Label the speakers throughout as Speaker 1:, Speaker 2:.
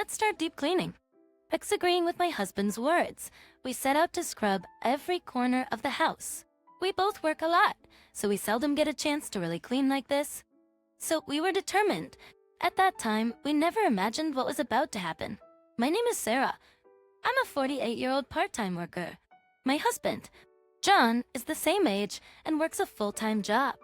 Speaker 1: let's start deep cleaning. Agreeing with my husband's words, we set out to scrub every corner of the house. We both work a lot, so we seldom get a chance to really clean like this. So we were determined. At that time, we never imagined what was about to happen. My name is Sarah. I'm a 48-year-old part-time worker. My husband, John, is the same age and works a full-time job.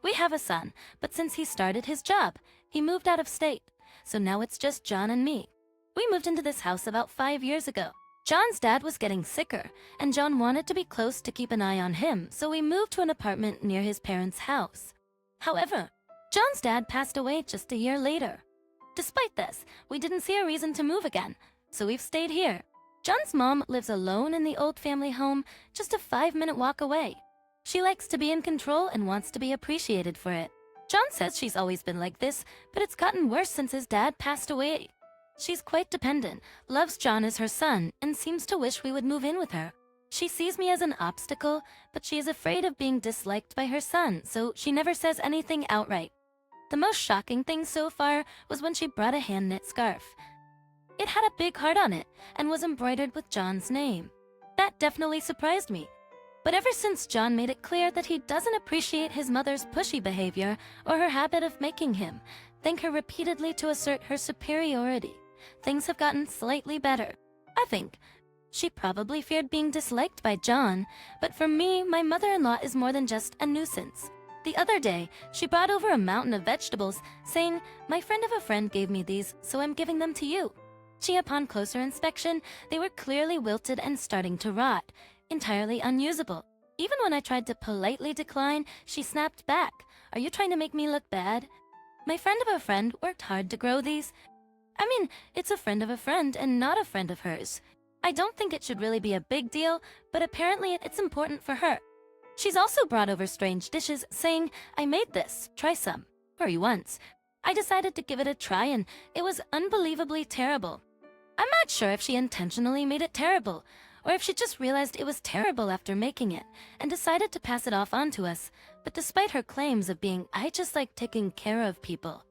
Speaker 1: We have a son, but since he started his job, he moved out of state. So now it's just John and me. We moved into this house about 5 years ago. John's dad was getting sicker, and John wanted to be close to keep an eye on him, so we moved to an apartment near his parents' house. However, John's dad passed away just a year later. Despite this, we didn't see a reason to move again, so we've stayed here. John's mom lives alone in the old family home, just a 5-minute walk away. She likes to be in control and wants to be appreciated for it. John says she's always been like this, but it's gotten worse since his dad passed away. She's quite dependent, loves John as her son, and seems to wish we would move in with her. She sees me as an obstacle, but she is afraid of being disliked by her son, so she never says anything outright. The most shocking thing so far was when she brought a hand-knit scarf. It had a big heart on it and was embroidered with John's name. That definitely surprised me. But ever since John made it clear that he doesn't appreciate his mother's pushy behavior or her habit of making him thank her repeatedly to assert her superiority, things have gotten slightly better. I think she probably feared being disliked by John, but for me, my mother-in-law is more than just a nuisance. The other day, she brought over a mountain of vegetables, saying, "My friend of a friend gave me these, so I'm giving them to you." Upon closer inspection, they were clearly wilted and starting to rot, entirely unusable. Even when I tried to politely decline, she snapped back, "Are you trying to make me look bad?" My friend of a friend worked hard to grow these. I mean, it's a friend of a friend and not a friend of hers. I don't think it should really be a big deal, but apparently it's important for her. She's also brought over strange dishes, saying, "I made this, try some." Or once. I decided to give it a try and it was unbelievably terrible. I'm not sure if she intentionally made it terrible, or if she just realized it was terrible after making it and decided to pass it off onto us. But despite her claims of being, "I just like taking care of people,"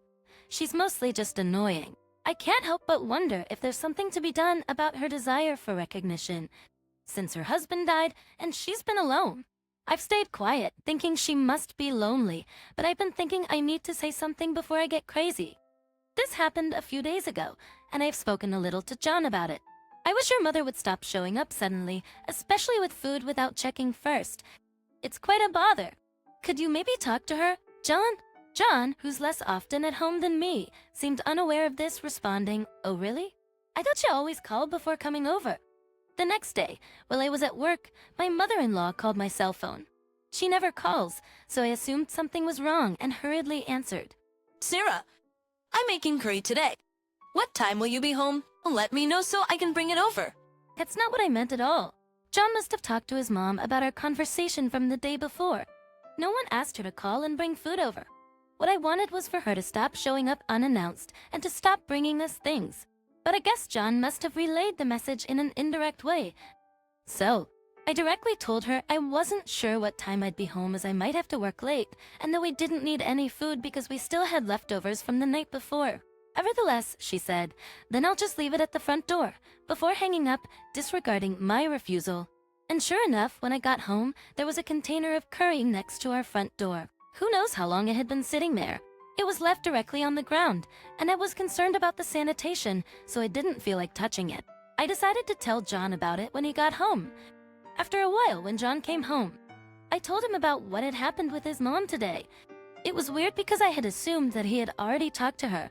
Speaker 1: she's mostly just annoying. I can't help but wonder if there's something to be done about her desire for recognition, since her husband died and she's been alone. I've stayed quiet, thinking she must be lonely, but I've been thinking I need to say something before I get crazy. This happened a few days ago, and I've spoken a little to John about it. I wish your mother would stop showing up suddenly, especially with food without checking first. It's quite a bother. Could you maybe talk to her, John? John, who's less often at home than me, seemed unaware of this, responding, "Oh really? I thought you always called before coming over." The next day, while I was at work, my mother-in-law called my cell phone. She never calls, so I assumed something was wrong and hurriedly answered.
Speaker 2: "Sarah, I'm making curry today. What time will you be home? Let me know so I can bring it over."
Speaker 1: That's not what I meant at all. John must have talked to his mom about our conversation from the day before. No one asked her to call and bring food over. What I wanted was for her to stop showing up unannounced and to stop bringing us things. But I guess John must have relayed the message in an indirect way. So, I directly told her I wasn't sure what time I'd be home as I might have to work late, and that we didn't need any food because we still had leftovers from the night before. Nevertheless, she said, "Then I'll just leave it at the front door," before hanging up, disregarding my refusal. And sure enough, when I got home, there was a container of curry next to our front door. Who knows how long it had been sitting there? It was left directly on the ground, and I was concerned about the sanitation, so I didn't feel like touching it. I decided to tell John about it when he got home. After a while, when John came home, I told him about what had happened with his mom today. It was weird because I had assumed that he had already talked to her.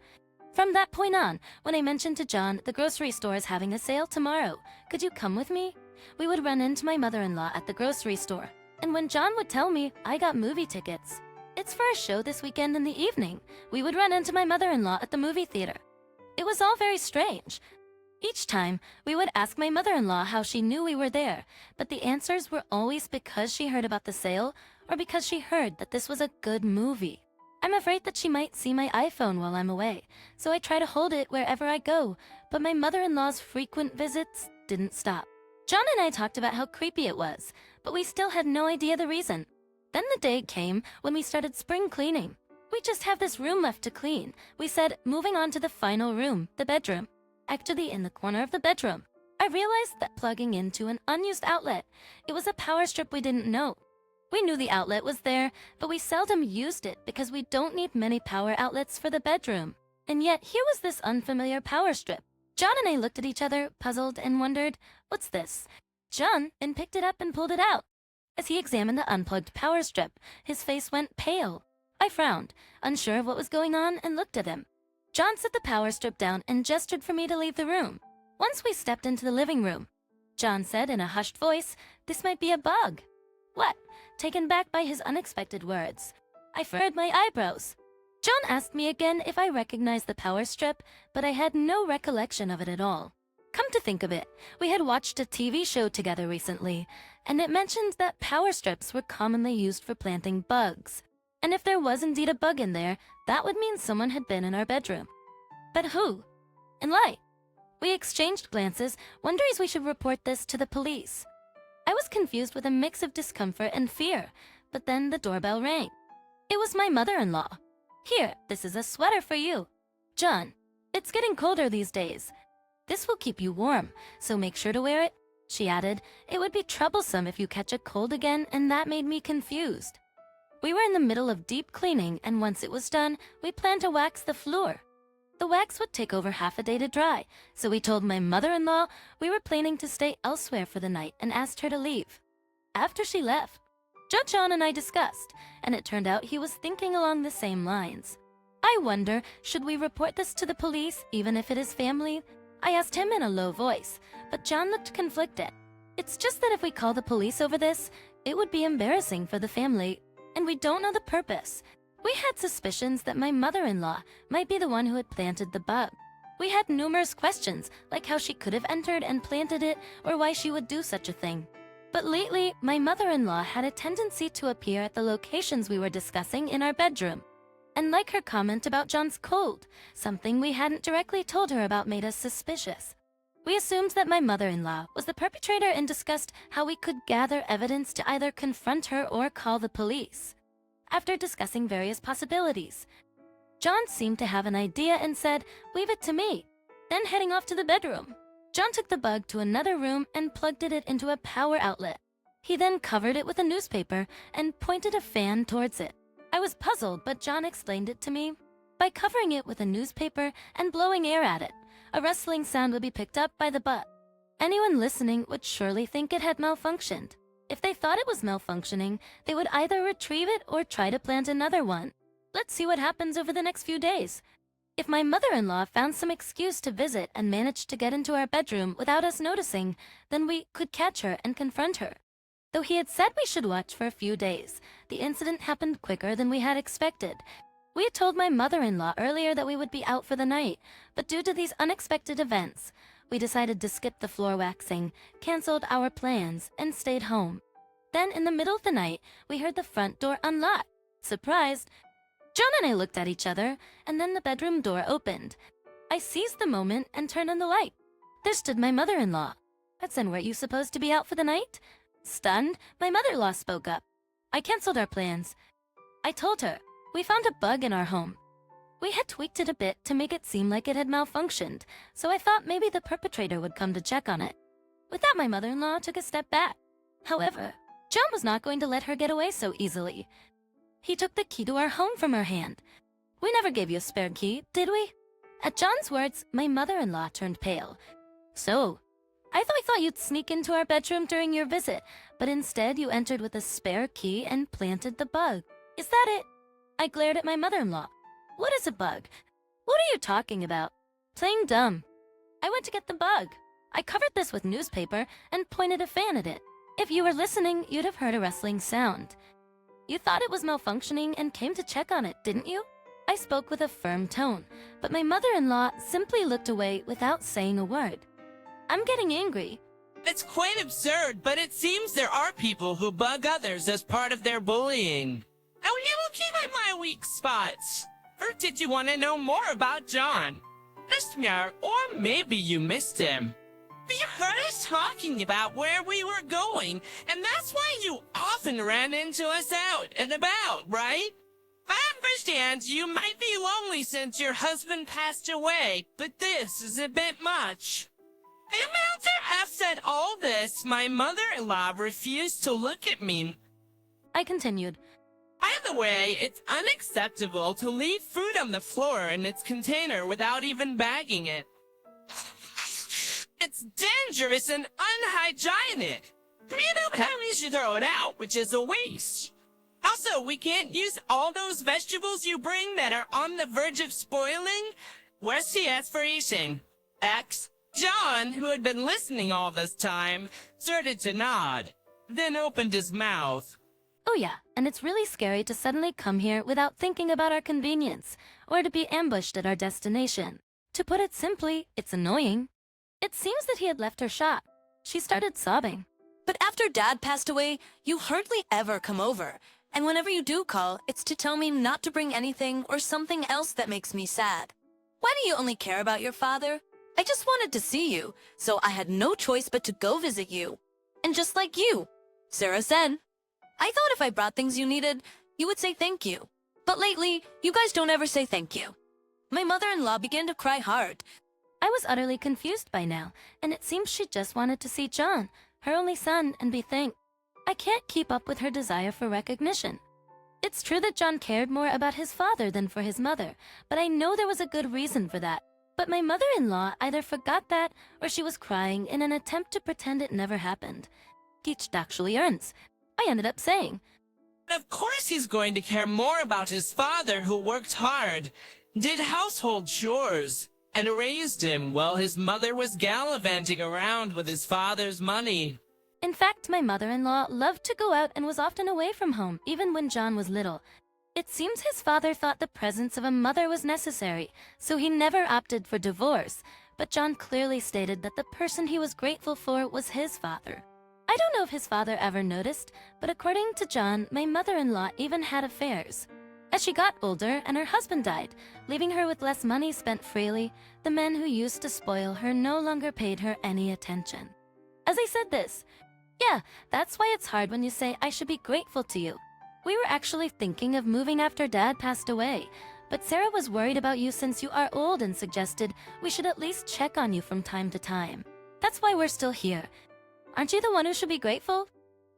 Speaker 1: From that point on, when I mentioned to John, "The grocery store is having a sale tomorrow. Could you come with me?" we would run into my mother-in-law at the grocery store. And when John would tell me, "I got movie tickets. It's for a show this weekend in the evening," we would run into my mother-in-law at the movie theater. It was all very strange. Each time, we would ask my mother-in-law how she knew we were there, but the answers were always because she heard about the sale or because she heard that this was a good movie. I'm afraid that she might see my iPhone while I'm away, so I try to hold it wherever I go, but my mother-in-law's frequent visits didn't stop. John and I talked about how creepy it was, but we still had no idea the reason. Then the day came when we started spring cleaning. "We just have this room left to clean," we said, moving on to the final room, the bedroom. actually in the corner of the bedroom. I realized that plugging into an unused outlet, it was a power strip we didn't know. We knew the outlet was there, but we seldom used it because we don't need many power outlets for the bedroom. And yet here was this unfamiliar power strip. John and I looked at each other, puzzled, and wondered, what's this? John then picked it up and pulled it out. As he examined the unplugged power strip, his face went pale. I frowned, unsure of what was going on, and looked at him. John set the power strip down and gestured for me to leave the room. Once we stepped into the living room, John said in a hushed voice, "This might be a bug." What? Taken back by his unexpected words, I furrowed my eyebrows. John asked me again if I recognized the power strip, but I had no recollection of it at all. Come to think of it, we had watched a TV show together recently, and it mentioned that power strips were commonly used for planting bugs. And if there was indeed a bug in there, that would mean someone had been in our bedroom. But who? And why? We exchanged glances, wondering if we should report this to the police. I was confused with a mix of discomfort and fear, but then the doorbell rang. It was my mother-in-law. "Here, this is a sweater for you. John, it's getting colder these days. This will keep you warm, so make sure to wear it," she added. "It would be troublesome if you catch a cold again, and that made me confused." We were in the middle of deep cleaning, and once it was done, we planned to wax the floor. The wax would take over half a day to dry, so we told my mother-in-law we were planning to stay elsewhere for the night and asked her to leave. After she left, Judge John and I discussed, and it turned out he was thinking along the same lines. I wonder, should we report this to the police, even if it is family? I asked him in a low voice, but John looked conflicted. It's just that if we call the police over this, it would be embarrassing for the family, and we don't know the purpose. We had suspicions that my mother-in-law might be the one who had planted the bug. We had numerous questions, like how she could have entered and planted it, or why she would do such a thing. But lately, my mother-in-law had a tendency to appear at the locations we were discussing in our bedroom. And like her comment about John's cold, something we hadn't directly told her about made us suspicious. We assumed that my mother-in-law was the perpetrator and discussed how we could gather evidence to either confront her or call the police. After discussing various possibilities, John seemed to have an idea and said, "Leave it to me." Then heading off to the bedroom, John took the bug to another room and plugged it into a power outlet. He then covered it with a newspaper and pointed a fan towards it. I was puzzled, but John explained it to me. By covering it with a newspaper and blowing air at it, a rustling sound would be picked up by the bug. Anyone listening would surely think it had malfunctioned. If they thought it was malfunctioning, they would either retrieve it or try to plant another one. Let's see what happens over the next few days. If my mother-in-law found some excuse to visit and managed to get into our bedroom without us noticing, then we could catch her and confront her. Though he had said we should watch for a few days, the incident happened quicker than we had expected. We had told my mother-in-law earlier that we would be out for the night, but due to these unexpected events, we decided to skip the floor waxing, canceled our plans, and stayed home. Then, in the middle of the night, we heard the front door unlock. Surprised, John and I looked at each other, and then the bedroom door opened. I seized the moment and turned on the light. There stood my mother-in-law. "Hudson, weren't you supposed to be out for the night?" Stunned, my mother-in-law spoke up. "I canceled our plans." I told her, "We found a bug in our home." We had tweaked it a bit to make it seem like it had malfunctioned, so I thought maybe the perpetrator would come to check on it. With that, my mother-in-law took a step back. However, John was not going to let her get away so easily. He took the key to our home from her hand. "We never gave you a spare key, did we?" At John's words, my mother-in-law turned pale. "So, I thought you'd sneak into our bedroom during your visit, but instead you entered with a spare key and planted the bug. Is that it?" I glared at my mother-in-law. "What is a bug? What are you talking about?" "Playing dumb. I went to get the bug. I covered this with newspaper and pointed a fan at it. If you were listening, you'd have heard a rustling sound. You thought it was malfunctioning and came to check on it, didn't you?" I spoke with a firm tone, but my mother-in-law simply looked away without saying a word. I'm getting angry.
Speaker 3: It's quite absurd, but it seems there are people who bug others as part of their bullying. Oh, you looking at my weak spots? Or did you want to know more about John? Or maybe you missed him. But you heard us talking about where we were going, and that's why you often ran into us out and about, right? I'm understand you might be lonely since your husband passed away, but this is a bit much. And after said all this, my mother-in-law refused to look at me.
Speaker 1: I continued.
Speaker 3: By the way, it's unacceptable to leave food on the floor in its container without even bagging it. It's dangerous and unhygienic. You don't have to throw it out, which is a waste. Also, we can't use all those vegetables you bring that are on the verge of spoiling. Where's the S for eating? X. John, who had been listening all this time, started to nod, then opened his mouth.
Speaker 1: Oh yeah, and it's really scary to suddenly come here without thinking about our convenience, or to be ambushed at our destination. To put it simply, it's annoying. It seems that he had left her shot. She started sobbing.
Speaker 2: But after Dad passed away, you hardly ever come over. And whenever you do call, it's to tell me not to bring anything or something else that makes me sad. Why do you only care about your father? I just wanted to see you, so I had no choice but to go visit you. And just like you, Sarah said, I thought if I brought things you needed, you would say thank you. But lately, you guys don't ever say thank you. My mother-in-law began to cry hard.
Speaker 1: I was utterly confused by now, and it seems she just wanted to see John, her only son, and be thanked. I can't keep up with her desire for recognition. It's true that John cared more about his father than for his mother, but I know there was a good reason for that. But my mother-in-law either forgot that, or she was crying in an attempt to pretend it never happened. Each actually earns. I ended up saying,
Speaker 3: Of course he's going to care more about his father, who worked hard, did household chores, and raised him while his mother was gallivanting around with his father's money.
Speaker 1: In fact, my mother-in-law loved to go out and was often away from home, even when John was little. It seems his father thought the presence of a mother was necessary, so he never opted for divorce, but John clearly stated that the person he was grateful for was his father. I don't know if his father ever noticed, but according to John, my mother-in-law even had affairs. As she got older and her husband died, leaving her with less money spent freely, the men who used to spoil her no longer paid her any attention. As I said this, yeah, that's why it's hard when you say I should be grateful to you. We were actually thinking of moving after Dad passed away, but Sarah was worried about you since you are old and suggested we should at least check on you from time to time. That's why we're still here. Aren't you the one who should be grateful?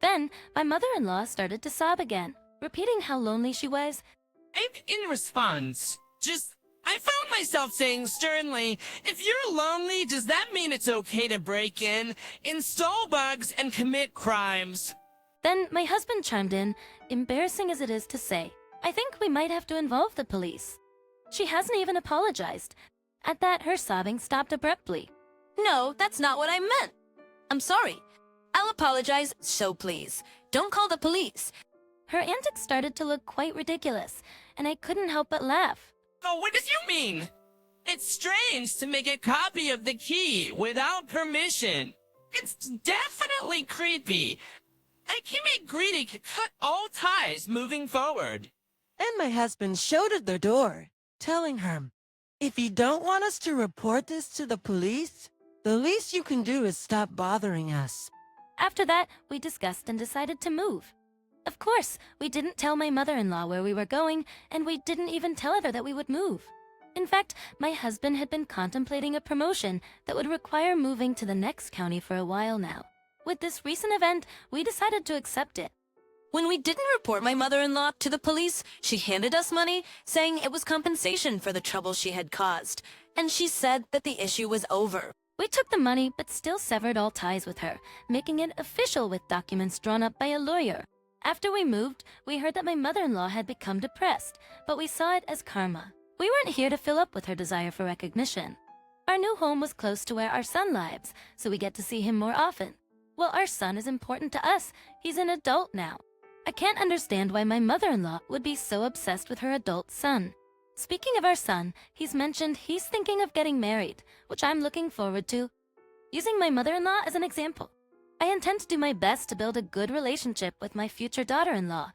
Speaker 1: Then, my mother-in-law started to sob again, repeating how lonely she was.
Speaker 3: In response, I found myself saying sternly, if you're lonely, does that mean it's okay to break in, install bugs, and commit crimes?
Speaker 1: Then my husband chimed in, embarrassing as it is to say, I think we might have to involve the police. She hasn't even apologized. At that, her sobbing stopped abruptly.
Speaker 2: No, that's not what I meant. I'm sorry. I'll apologize, so please, don't call the police.
Speaker 1: Her antics started to look quite ridiculous, and I couldn't help but laugh.
Speaker 3: Oh, what do you mean? It's strange to make a copy of the key without permission. It's definitely creepy. I can make greedy cut all ties moving forward.
Speaker 4: And my husband showed her the door, telling her, if you don't want us to report this to the police, the least you can do is stop bothering us.
Speaker 1: After that, we discussed and decided to move. Of course, we didn't tell my mother-in-law where we were going, and we didn't even tell her that we would move. In fact, my husband had been contemplating a promotion that would require moving to the next county for a while now. With this recent event, we decided to accept it.
Speaker 2: When we didn't report my mother-in-law to the police, she handed us money, saying it was compensation for the trouble she had caused, and she said that the issue was over.
Speaker 1: We took the money, but still severed all ties with her, making it official with documents drawn up by a lawyer. After we moved, we heard that my mother-in-law had become depressed, but we saw it as karma. We weren't here to fill up with her desire for recognition. Our new home was close to where our son lives, so we get to see him more often. Well, our son is important to us. He's an adult now. I can't understand why my mother-in-law would be so obsessed with her adult son. Speaking of our son, he's mentioned he's thinking of getting married, which I'm looking forward to. Using my mother-in-law as an example, I intend to do my best to build a good relationship with my future daughter-in-law,